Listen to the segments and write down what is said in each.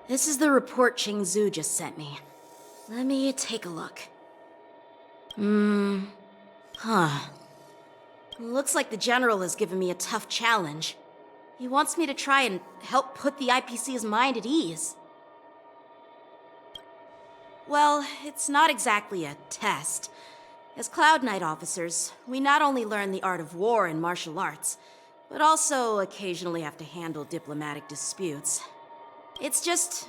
This is the report Qingzu just sent me. Let me take a look. Looks like the General has given me a tough challenge. He wants me to try and help put the IPC's mind at ease. Well, it's not exactly a test. As Cloud Knight officers, we not only learn the art of war and martial arts, but also occasionally have to handle diplomatic disputes. It's just,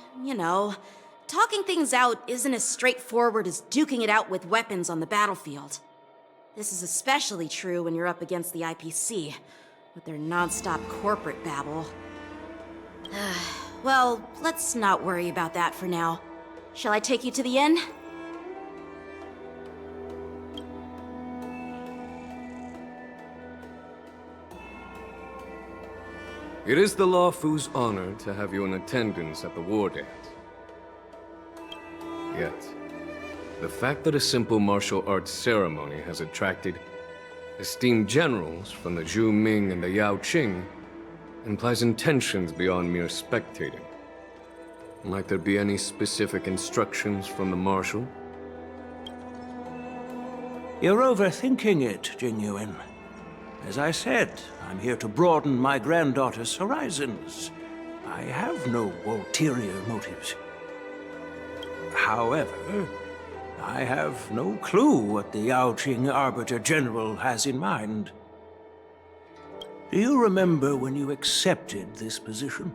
talking things out isn't as straightforward as duking it out with weapons on the battlefield. This is especially true when you're up against the IPC, with their non-stop corporate babble. Well, let's not worry about that for now. Shall I take you to the inn? It is the Lawfu's honor to have you in attendance at the war dance. Yet, the fact that a simple martial arts ceremony has attracted esteemed generals from the Zhu Ming and the Yao Qing implies intentions beyond mere spectating. Might there be any specific instructions from the Marshal? You're overthinking it, Jingyuan. As I said, I'm here to broaden my granddaughter's horizons. I have no ulterior motives. However, I have no clue what the Yao Qing Arbiter General has in mind. Do you remember when you accepted this position?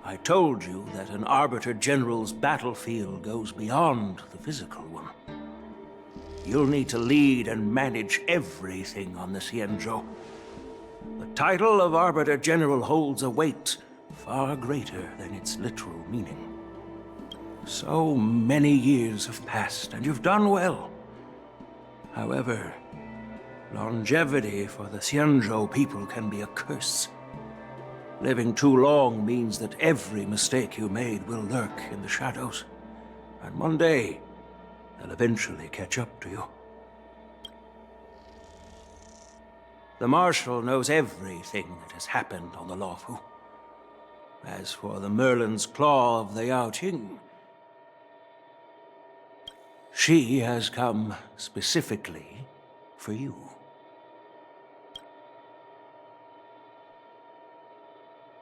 I told you that an Arbiter General's battlefield goes beyond the physical one. You'll need to lead and manage everything on the Xianzhou. The title of Arbiter General holds a weight far greater than its literal meaning. So many years have passed, and you've done well. However, longevity for the Xianzhou people can be a curse. Living too long means that every mistake you made will lurk in the shadows. And one day, they'll eventually catch up to you. The Marshal knows everything that has happened on the Lawfu. As for the Merlin's Claw of the Yao Qing, she has come specifically for you.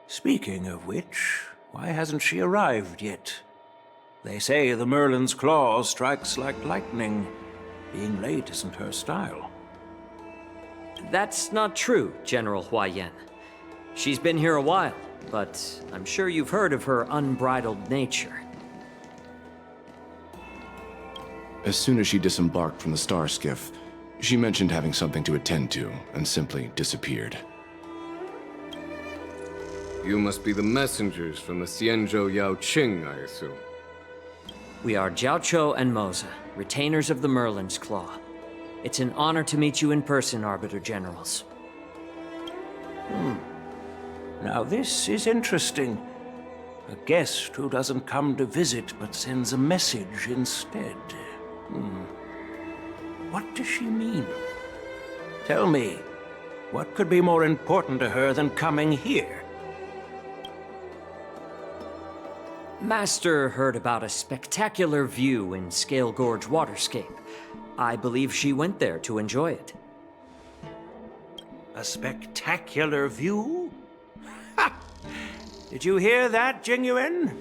Speaking of which, why hasn't she arrived yet? They say the Merlin's Claw strikes like lightning. Being late isn't her style. That's not true, General Huaiyan. She's been here a while, but I'm sure you've heard of her unbridled nature. As soon as she disembarked from the star skiff, she mentioned having something to attend to, and simply disappeared. You must be the messengers from the Xianzhou Yao Qing, I assume. We are Jiaoqiu and Moza, retainers of the Merlin's Claw. It's an honor to meet you in person, Arbiter Generals. Now this is interesting. A guest who doesn't come to visit but sends a message instead. What does she mean? Tell me, what could be more important to her than coming here? Master heard about a spectacular view in Scale Gorge Waterscape. I believe she went there to enjoy it. A spectacular view? Ha! Did you hear that, Jingyuan?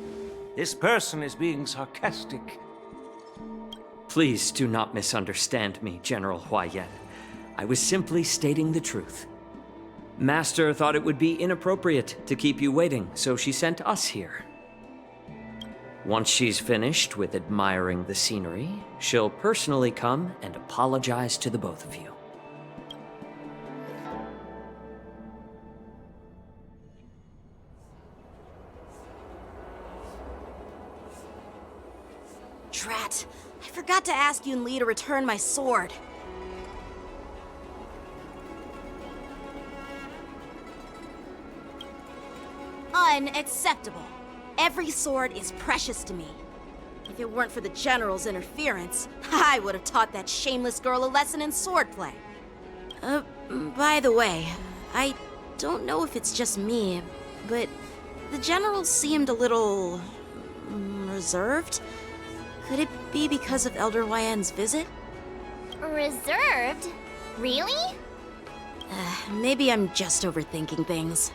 This person is being sarcastic. Please do not misunderstand me, General Huaiyan. I was simply stating the truth. Master thought it would be inappropriate to keep you waiting, so she sent us here. Once she's finished with admiring the scenery, she'll personally come and apologize to the both of you. Drat. I forgot to ask Yun Li to return my sword. Unacceptable. Every sword is precious to me. If it weren't for the General's interference, I would have taught that shameless girl a lesson in swordplay. By the way, I don't know if it's just me, but The general seemed a little reserved. Could it be because of Elder Huayan's visit? Reserved? Really? Maybe I'm just overthinking things.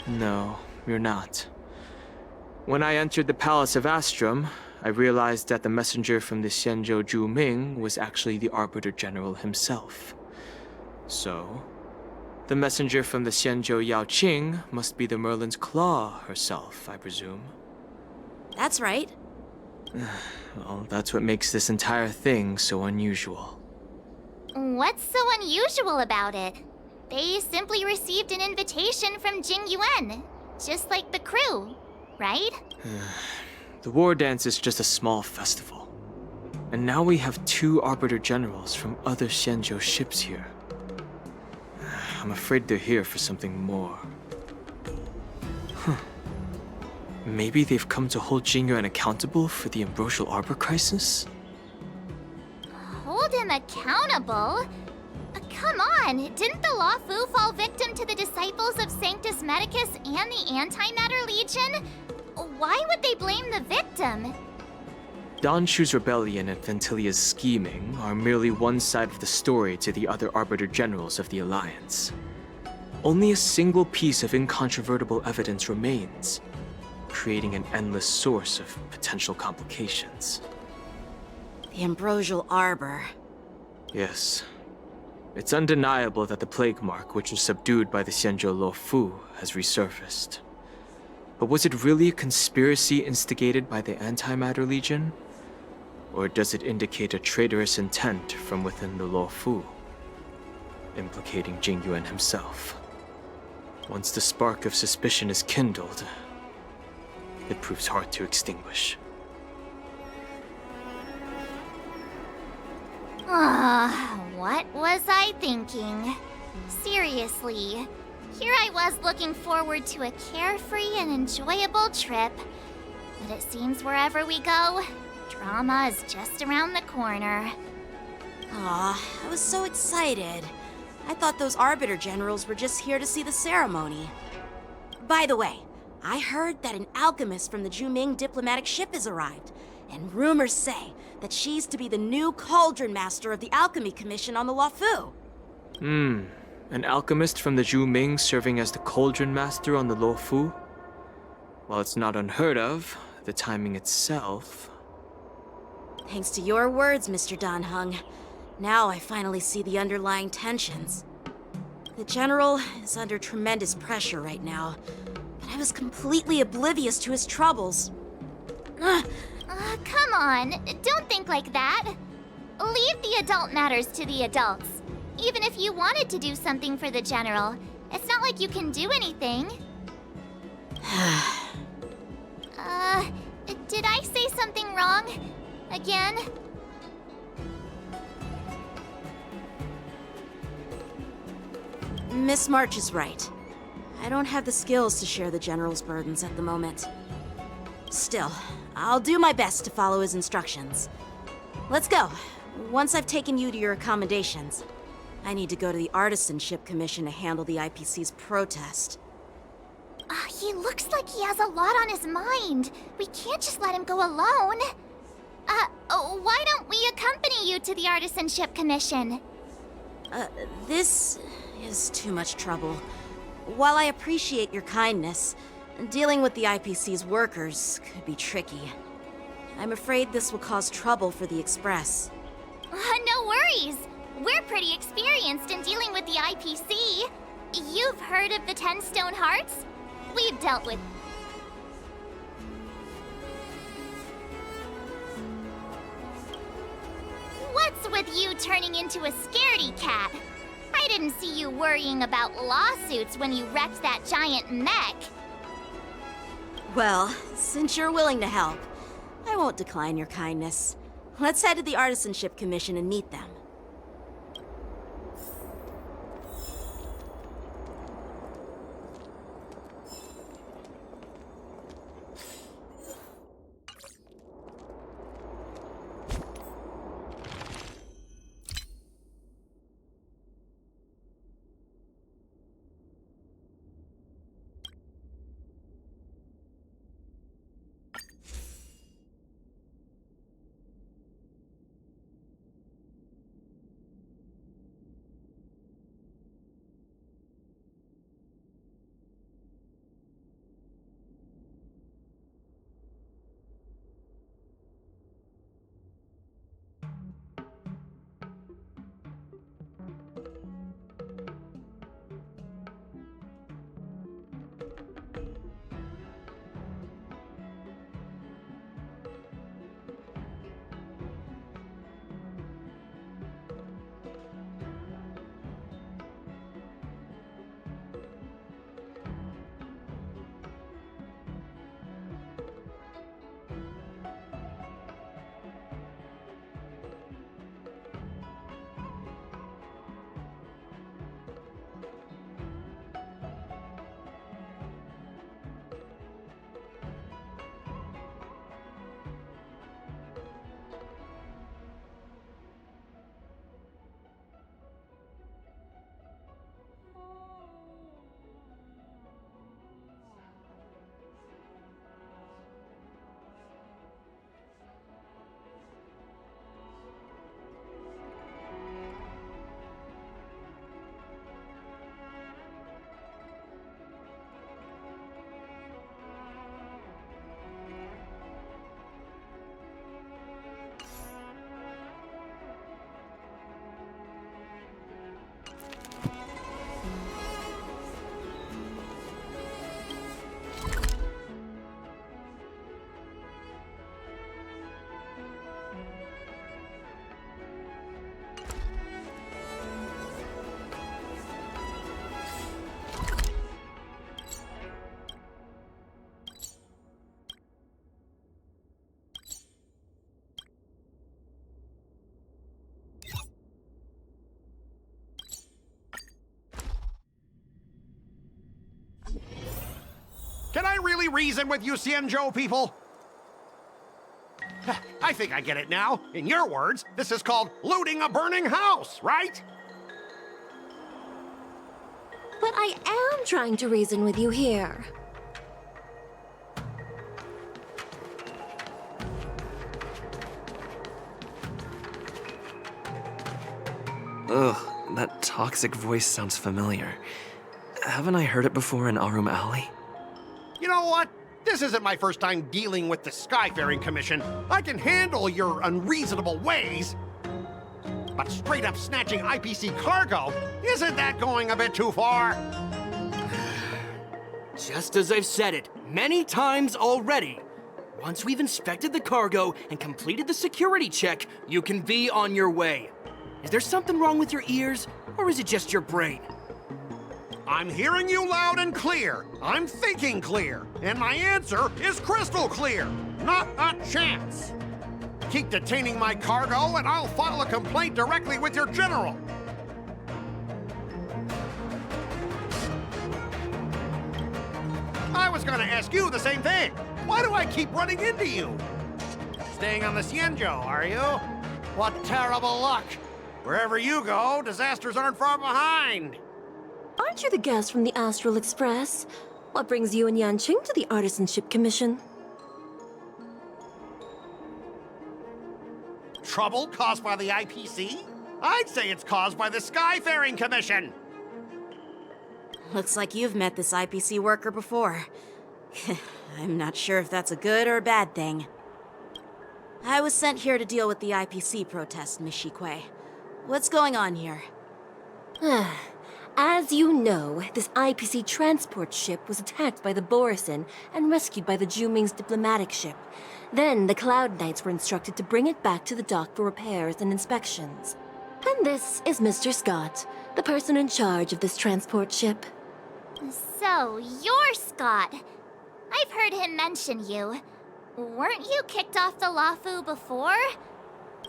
No, you're not. When I entered the Palace of Astrum, I realized that the messenger from the Xianzhou Zhu Ming was actually the Arbiter General himself. So, the messenger from the Xianzhou Yao Qing must be the Merlin's Claw herself, I presume. That's right. Well, that's what makes this entire thing so unusual. What's so unusual about it? They simply received an invitation from Jing Yuan, just like the crew, right? The war dance is just a small festival. And now we have 2 Arbiter Generals from other Xianzhou ships here. I'm afraid they're here for something more. Maybe they've come to hold Jing Yuan accountable for the Ambrosial Arbor crisis? Hold him accountable? Come on, didn't the Law Fu fall victim to the disciples of Sanctus Medicus and the Antimatter Legion? Why would they blame the victim? Dan Shu's rebellion and Ventilia's scheming are merely one side of the story to the other Arbiter Generals of the Alliance. Only a single piece of incontrovertible evidence remains, creating an endless source of potential complications. The Ambrosial Arbor. Yes. It's undeniable that the plague mark, which was subdued by the Xianzhou Lo Fu, has resurfaced. But was it really a conspiracy instigated by the Antimatter Legion? Or does it indicate a traitorous intent from within the Lo Fu, implicating Jing Yuan himself? Once the spark of suspicion is kindled, it proves hard to extinguish. What was I thinking? Seriously, here I was looking forward to a carefree and enjoyable trip. But it seems wherever we go, drama is just around the corner. Aw, I was so excited. I thought those Arbiter Generals were just here to see the ceremony. By the way, I heard that an alchemist from the Zhuming diplomatic ship has arrived, and rumors say that she's to be the new Cauldron Master of the Alchemy Commission on the Luofu. An alchemist from the Zhu Ming serving as the Cauldron Master on the Lo Fu? While it's not unheard of, the timing itself... Thanks to your words, Mr. Dan Heng. Now I finally see the underlying tensions. The General is under tremendous pressure right now, but I was completely oblivious to his troubles. Come on, don't think like that. Leave the adult matters to the adults. Even if you wanted to do something for the General, it's not like you can do anything. Did I say something wrong? Again? Miss March is right. I don't have the skills to share the General's burdens at the moment. Still, I'll do my best to follow his instructions. Let's go. Once I've taken you to your accommodations, I need to go to the Artisanship Commission to handle the IPC's protest. He looks like he has a lot on his mind. We can't just let him go alone. Why don't we accompany you to the Artisanship Commission? This is too much trouble. While I appreciate your kindness, dealing with the IPC's workers could be tricky. I'm afraid this will cause trouble for the Express. No worries. We're pretty experienced in dealing with the IPC. You've heard of the 10 Stone Hearts? We've dealt with... What's with you turning into a scaredy cat? I didn't see you worrying about lawsuits when you wrecked that giant mech. Well, since you're willing to help, I won't decline your kindness. Let's head to the Artisanship Commission and meet them. Can I really reason with you Xianzhou people? I think I get it now. In your words, this is called looting a burning house, right? But I am trying to reason with you here. Ugh, that toxic voice sounds familiar. Haven't I heard it before in Arum Alley? You know what? This isn't my first time dealing with the Skyfaring Commission. I can handle your unreasonable ways. But straight up snatching IPC cargo, isn't that going a bit too far? Just as I've said it many times already. Once we've inspected the cargo and completed the security check, you can be on your way. Is there something wrong with your ears, or is it just your brain? I'm hearing you loud and clear. I'm thinking clear. And my answer is crystal clear. Not a chance. Keep detaining my cargo and I'll file a complaint directly with your general. I was gonna ask you the same thing. Why do I keep running into you? Staying on the Xianzhou, are you? What terrible luck. Wherever you go, disasters aren't far behind. Aren't you the guest from the Astral Express? What brings you and Yanqing to the Artisanship Commission? Trouble caused by the IPC? I'd say it's caused by the Skyfaring Commission. Looks like you've met this IPC worker before. I'm not sure if that's a good or a bad thing. I was sent here to deal with the IPC protest, Miss Shikui. What's going on here? As you know, this IPC transport ship was attacked by the Borisin and rescued by the Juming's diplomatic ship. Then the Cloud Knights were instructed to bring it back to the dock for repairs and inspections. And this is Mr. Scott, the person in charge of this transport ship. So, you're Scott. I've heard him mention you. Weren't you kicked off the Lafu before?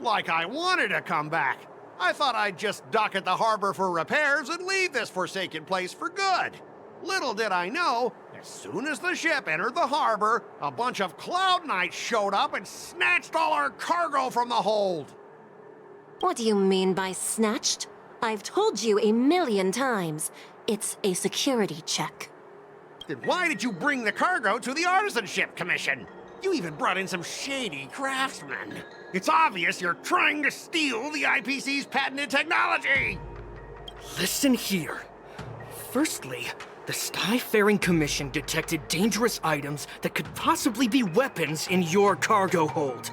Like I wanted to come back. I thought I'd just dock at the harbor for repairs and leave this forsaken place for good. Little did I know, as soon as the ship entered the harbor, a bunch of Cloud Knights showed up and snatched all our cargo from the hold. What do you mean by snatched? I've told you 1,000,000 times. It's a security check. Then why did you bring the cargo to the Artisanship Commission? You even brought in some shady craftsmen. It's obvious you're trying to steal the IPC's patented technology! Listen here. Firstly, the Skyfaring Commission detected dangerous items that could possibly be weapons in your cargo hold.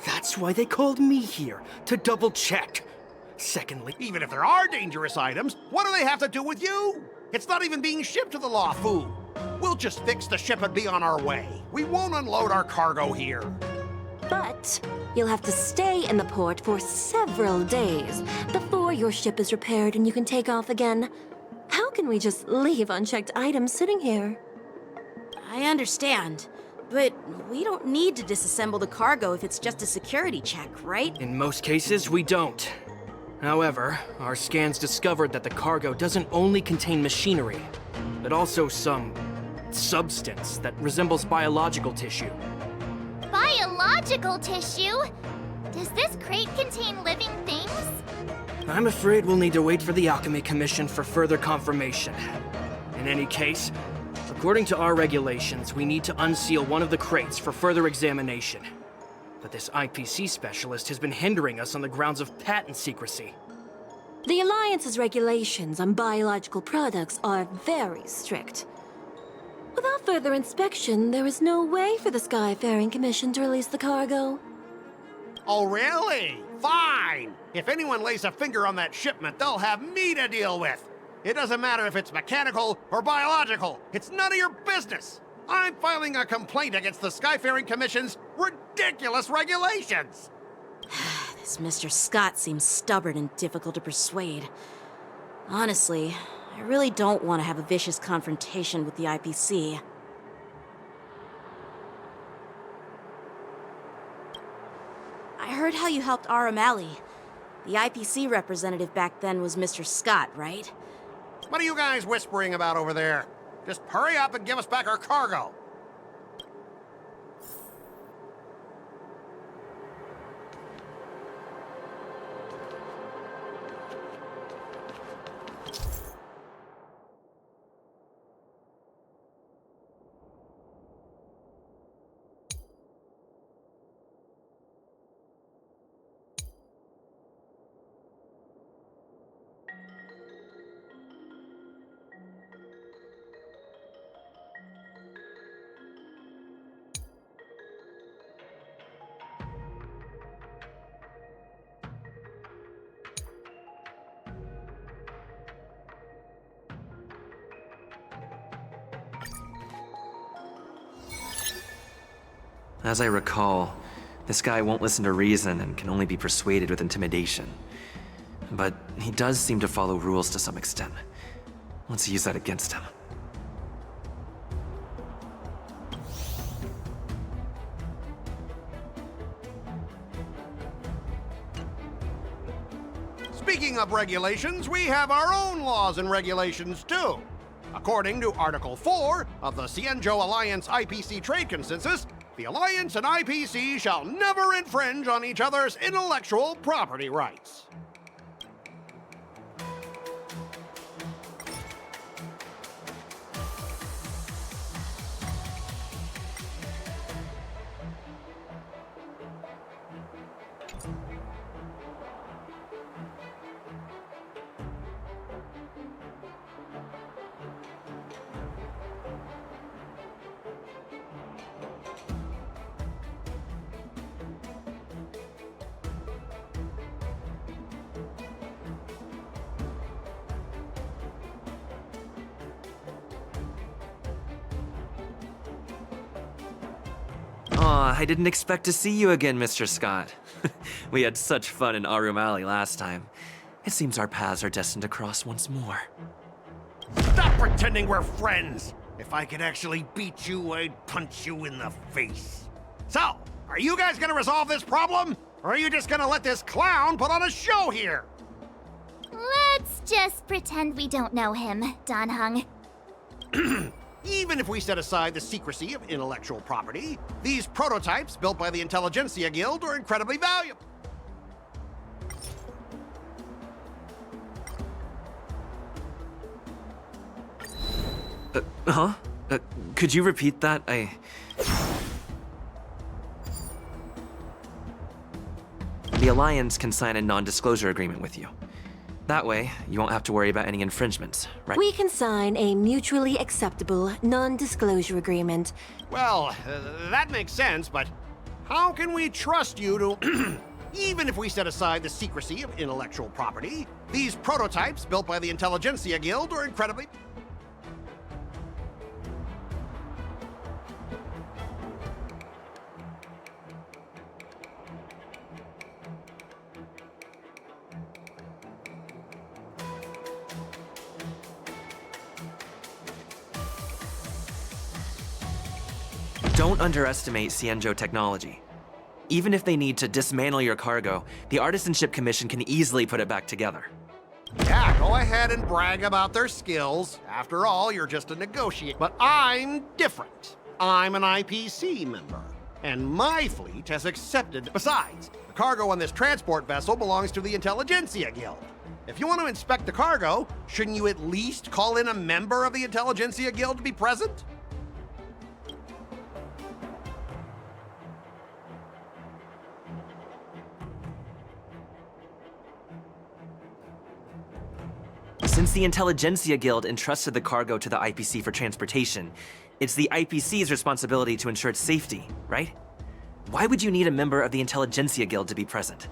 That's why they called me here, to double-check. Secondly, even if there are dangerous items, what do they have to do with you? It's not even being shipped to the Lafu. We'll just fix the ship and be on our way. We won't unload our cargo here. But you'll have to stay in the port for several days before your ship is repaired and you can take off again. How can we just leave unchecked items sitting here? I understand, but we don't need to disassemble the cargo if it's just a security check, right? in most cases, we don't. However, our scans discovered that the cargo doesn't only contain machinery, but also some substance that resembles biological tissue. Biological tissue? Does this crate contain living things? I'm afraid we'll need to wait for the Alchemy Commission for further confirmation. In any case, according to our regulations, we need to unseal one of the crates for further examination. But this IPC specialist has been hindering us on the grounds of patent secrecy. The Alliance's regulations on biological products are very strict. Without further inspection, there is no way for the Skyfaring Commission to release the cargo. Oh, really? Fine! If anyone lays a finger on that shipment, they'll have me to deal with. It doesn't matter if it's mechanical or biological. It's none of your business. I'm filing a complaint against the Skyfaring Commission's ridiculous regulations. This Mr. Scott seems stubborn and difficult to persuade. Honestly, I really don't want to have a vicious confrontation with the IPC. I heard how you helped Arum Alley. The IPC representative back then was Mr. Scott, right? What are you guys whispering about over there? Just hurry up and give us back our cargo. As I recall, this guy won't listen to reason and can only be persuaded with intimidation. But he does seem to follow rules to some extent. Let's use that against him. Speaking of regulations, we have our own laws and regulations too. According to Article 4 of the Cienjo Alliance IPC Trade Consensus, the Alliance and IPC shall never infringe on each other's intellectual property rights. Aw, I didn't expect to see you again, Mr. Scott. We had such fun in Arum Alley last time. It seems our paths are destined to cross once more. Stop pretending we're friends! If I could actually beat you, I'd punch you in the face. So, are you guys gonna resolve this problem? Or are you just gonna let this clown put on a show here? Let's just pretend we don't know him, Dan Hung. Even if we set aside the secrecy of intellectual property, these prototypes built by the Intelligentsia Guild are incredibly valuable. Could you repeat that? The Alliance can sign a non-disclosure agreement with you. That way, you won't have to worry about any infringements, right? We can sign a mutually acceptable non-disclosure agreement. Well, that makes sense, but how can we trust you to... Even if we set aside the secrecy of intellectual property, these prototypes built by the Intelligentsia Guild are incredibly... Don't underestimate Cienjo technology. Even if they need to dismantle your cargo, the Artisanship Commission can easily put it back together. Yeah, go ahead and brag about their skills. After all, you're just a negotiator. But I'm different. I'm an IPC member, and my fleet has accepted. Besides, the cargo on this transport vessel belongs to the Intelligentsia Guild. If you want to inspect the cargo, shouldn't you at least call in a member of the Intelligentsia Guild to be present? Since the Intelligentsia Guild entrusted the cargo to the IPC for transportation, it's the IPC's responsibility to ensure its safety, right? Why would you need a member of the Intelligentsia Guild to be present?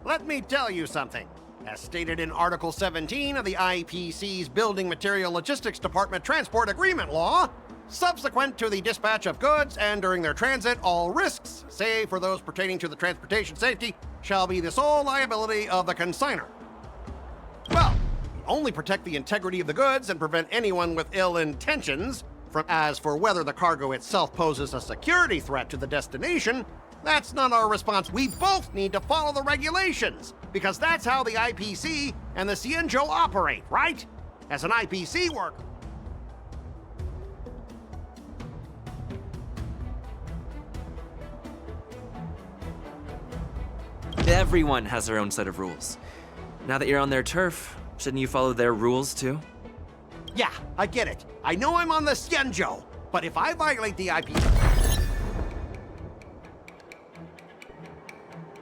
Let me tell you something. As stated in Article 17 of the IPC's Building Material Logistics Department Transport Agreement Law, subsequent to the dispatch of goods and during their transit, all risks, save for those pertaining to the transportation safety, shall be the sole liability of the consignor. Well, we only protect the integrity of the goods and prevent anyone with ill intentions from. As for whether the cargo itself poses a security threat to the destination, that's not our response. We both need to follow the regulations, because that's how the IPC and the Cienjo operate, right? As an IPC worker. Everyone has their own set of rules. Now that you're on their turf, shouldn't you follow their rules too? Yeah, I get it. I know I'm on the Xianzhou, but if I violate the IP...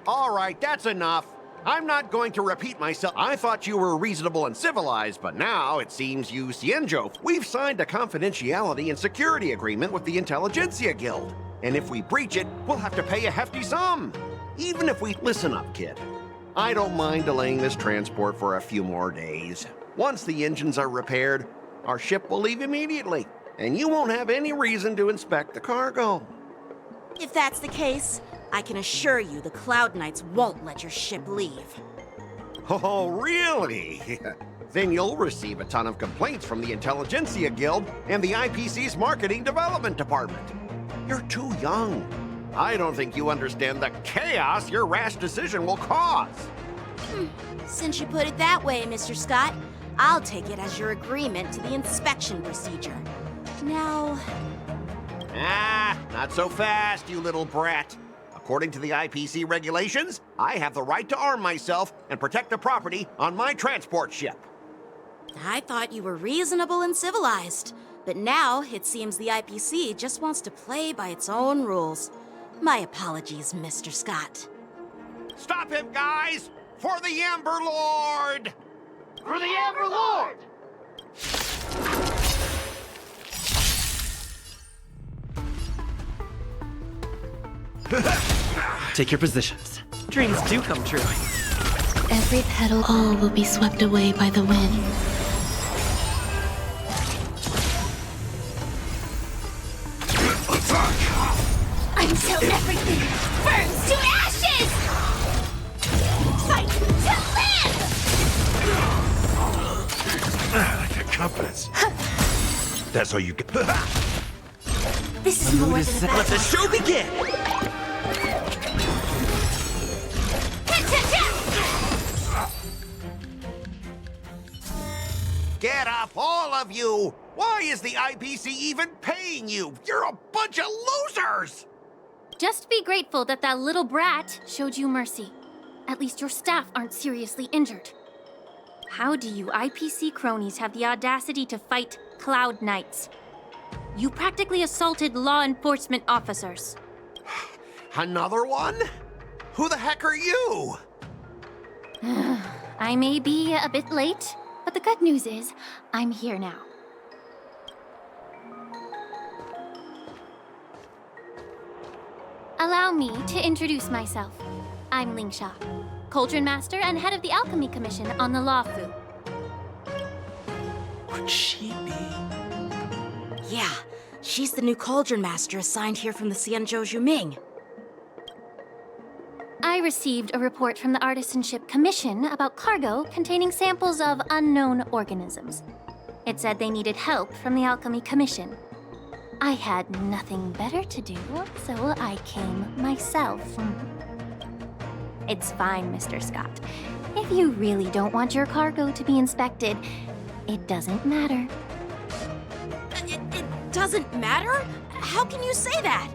All right, that's enough. I'm not going to repeat myself. I thought you were reasonable and civilized, but now it seems you Xianzhou. We've signed a confidentiality and security agreement with the Intelligentsia Guild. And if we breach it, we'll have to pay a hefty sum. Even if we... Listen up, kid. I don't mind delaying this transport for a few more days. Once the engines are repaired, our ship will leave immediately, and you won't have any reason to inspect the cargo. If that's the case, I can assure you the Cloud Knights won't let your ship leave. Oh, really? Then you'll receive a ton of complaints from the Intelligentsia Guild and the IPC's Marketing Development Department. You're too young. I don't think you understand the chaos your rash decision will cause. Since you put it that way, Mr. Scott, I'll take it as your agreement to the inspection procedure. Now... Ah, not so fast, you little brat. According to the IPC regulations, I have the right to arm myself and protect the property on my transport ship. I thought you were reasonable and civilized, but now it seems the IPC just wants to play by its own rules. My apologies, Mr. Scott. Stop him, guys! For the Amber Lord! For the Amber Lord! Take your positions. Dreams do come true. Every petal, all will be swept away by the wind. Until everything burns to ashes! Fight to live! Like a compass. That's how you get... This is more than Let the show begin! Get up, all of you! Why is the IPC even paying you? You're a bunch of losers! Just be grateful that that little brat showed you mercy. At least your staff aren't seriously injured. How do you IPC cronies have the audacity to fight Cloud Knights? You practically assaulted law enforcement officers. Another one? Who the heck are you? I may be a bit late, but the good news is, I'm here now. Allow me to introduce myself. I'm Lingsha, Cauldron Master and head of the Alchemy Commission on the Lawfu. Could she be? Yeah, she's the new Cauldron Master assigned here from the Xianzhou Zhuming. I received a report from the Artisanship Commission about cargo containing samples of unknown organisms. It said they needed help from the Alchemy Commission. I had nothing better to do, so I came myself. It's fine, Mr. Scott. If you really don't want your cargo to be inspected, it doesn't matter. It doesn't matter? How can you say that?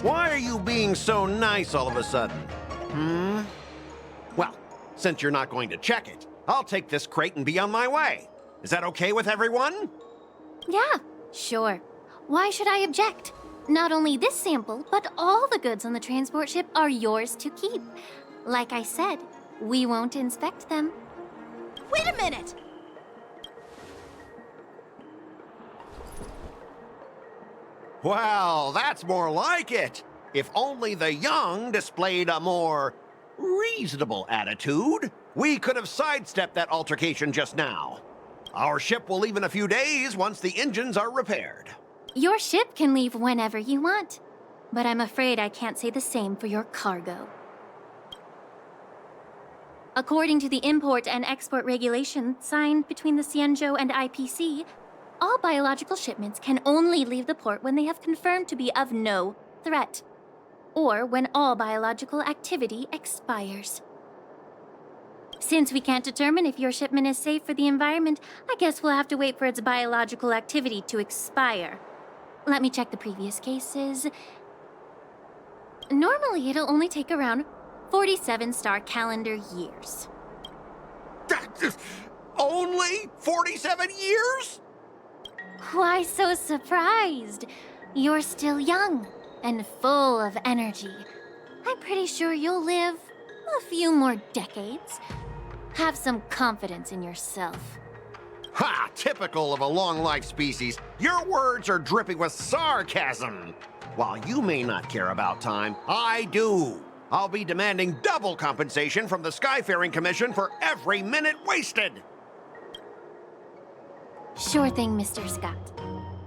Why are you being so nice all of a sudden? Well, since you're not going to check it, I'll take this crate and be on my way. Is that okay with everyone? Yeah, sure. Why should I object? Not only this sample, but all the goods on the transport ship are yours to keep. Like I said, we won't inspect them. Wait a minute! Well, that's more like it. If only the young displayed a more reasonable attitude, we could have sidestepped that altercation just now. Our ship will leave in a few days once the engines are repaired. Your ship can leave whenever you want, but I'm afraid I can't say the same for your cargo. According to the import and export regulation signed between the Xianzhou and IPC, all biological shipments can only leave the port when they have confirmed to be of no threat, or when all biological activity expires. Since we can't determine if your shipment is safe for the environment, I guess we'll have to wait for its biological activity to expire. Let me check the previous cases. Normally, it'll only take around 47 star calendar years. Only 47 years? Why so surprised? You're still young and full of energy. I'm pretty sure you'll live a few more decades. Have some confidence in yourself. Ha! Typical of a long-life species. Your words are dripping with sarcasm. While you may not care about time, I do. I'll be demanding double compensation from the Skyfaring Commission for every minute wasted. Sure thing, Mr. Scott.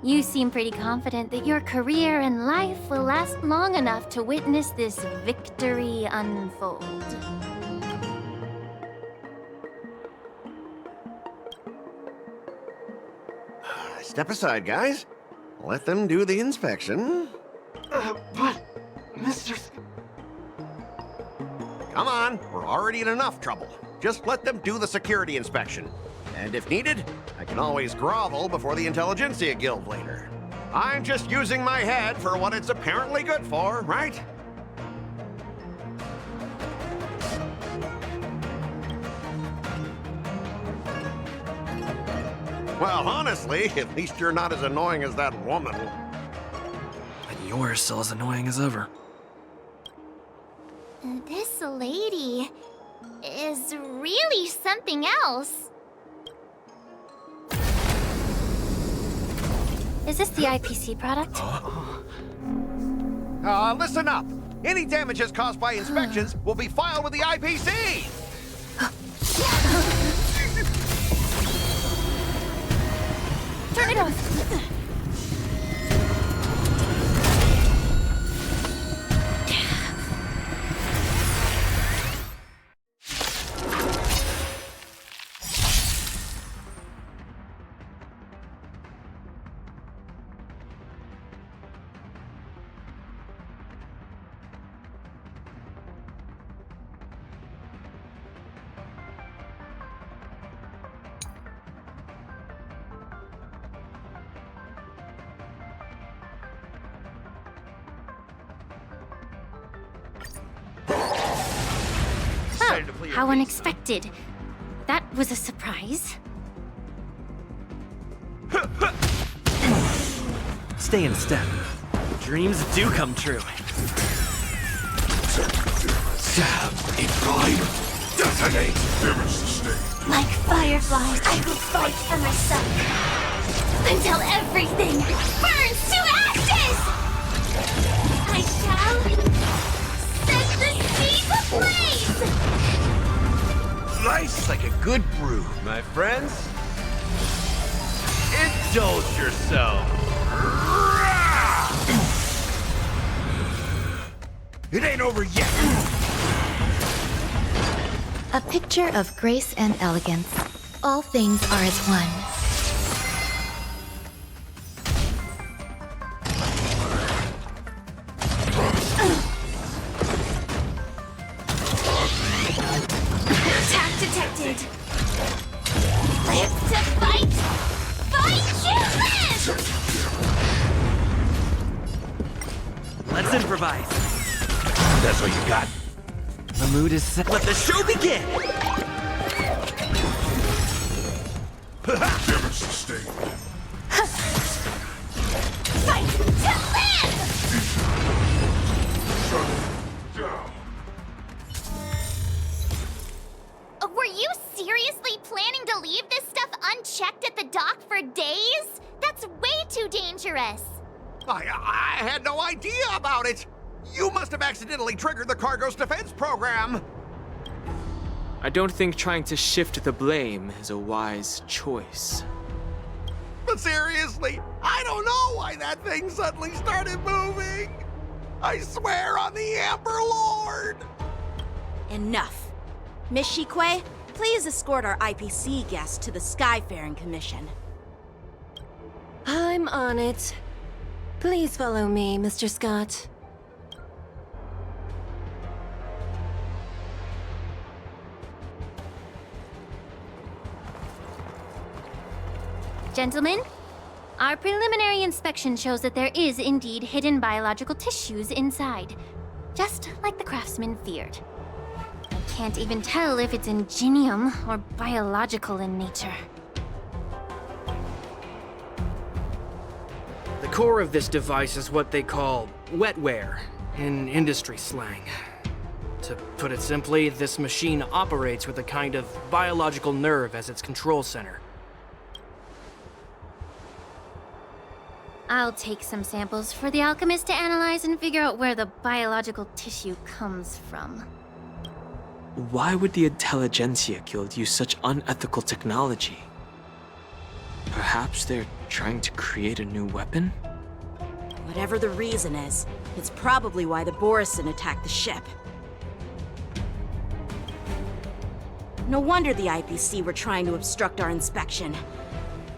You seem pretty confident that your career and life will last long enough to witness this victory unfold. Step aside, guys. Let them do the inspection. But, Mr. Come on, we're already in enough trouble. Just let them do the security inspection. And if needed, I can always grovel before the Intelligentsia Guild later. I'm just using my head for what it's apparently good for, right? Well, honestly, at least you're not as annoying as that woman. And you're still as annoying as ever. This lady is really something else. Is this the IPC product? Listen up. Any damages caused by inspections will be filed with the IPC. Turn it off! How unexpected. That was a surprise. Stay in step. Dreams do come true. Stab, imbibe, detonate, devastate. Like fireflies, I will fight for myself until everything burns to ashes! I shall set the seas ablaze! Nice like a good brew, my friends. Indulge yourself. It ain't over yet. A picture of grace and elegance. All things are as one. Attack detected. Live to fight! Fight to live! Let's improvise. That's what you got. The mood is set. Let the show begin! Devastate. Fight to live! Shut down. Were you seriously planning to leave this stuff unchecked at the dock for days? That's way too dangerous. I had no idea about it. You must have accidentally triggered the cargo's defense program. I don't think trying to shift the blame is a wise choice. But seriously, I don't know why that thing suddenly started moving. I swear on the Amber Lord. Enough. Miss Shikwe, please escort our IPC guest to the Skyfaring Commission. I'm on it. Please follow me, Mr. Scott. Gentlemen, our preliminary inspection shows that there is indeed hidden biological tissues inside. just like the craftsman feared. I can't even tell if it's ingenium or biological in nature. The core of this device is what they call wetware in industry slang. To put it simply, this machine operates with a kind of biological nerve as its control center. I'll take some samples for the alchemist to analyze and figure out where the biological tissue comes from. Why would the Intelligentsia Guild use such unethical technology? Perhaps they're trying to create a new weapon? Whatever the reason is, it's probably why the Borison attacked the ship. No wonder the IPC were trying to obstruct our inspection.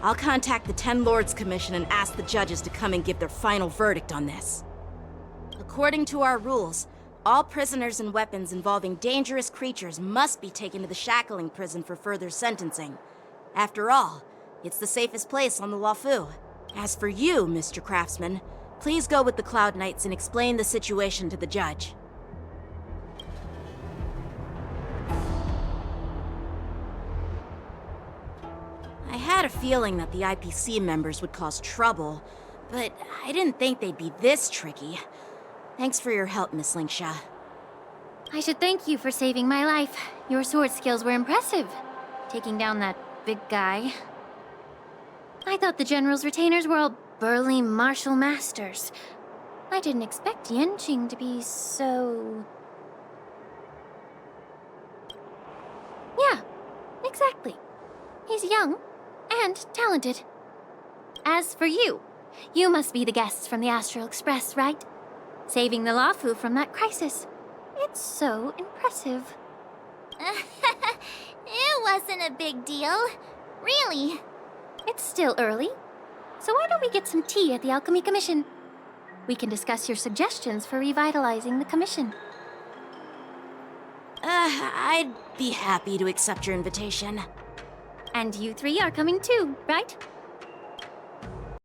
I'll contact the Ten Lords Commission and ask the judges to come and give their final verdict on this. According to our rules, all prisoners and weapons involving dangerous creatures must be taken to the shackling prison for further sentencing. After all, it's the safest place on the Luofu. As for you, Mr. Craftsman, please go with the Cloud Knights and explain the situation to the judge. I had a feeling that the IPC members would cause trouble, but I didn't think they'd be this tricky. Thanks for your help, Miss Lingsha. I should thank you for saving my life. Your sword skills were impressive, taking down that big guy. I thought the General's retainers were all burly martial masters. I didn't expect Yenqing to be so... Yeah, exactly. He's young and talented. As for you, you must be the guests from the Astral Express, right? Saving the Luofu from that crisis. It's so impressive. It wasn't a big deal. Really. It's still early, so why don't we get some tea at the Alchemy Commission? We can discuss your suggestions for revitalizing the commission. I'd be happy to accept your invitation. And you three are coming too, right?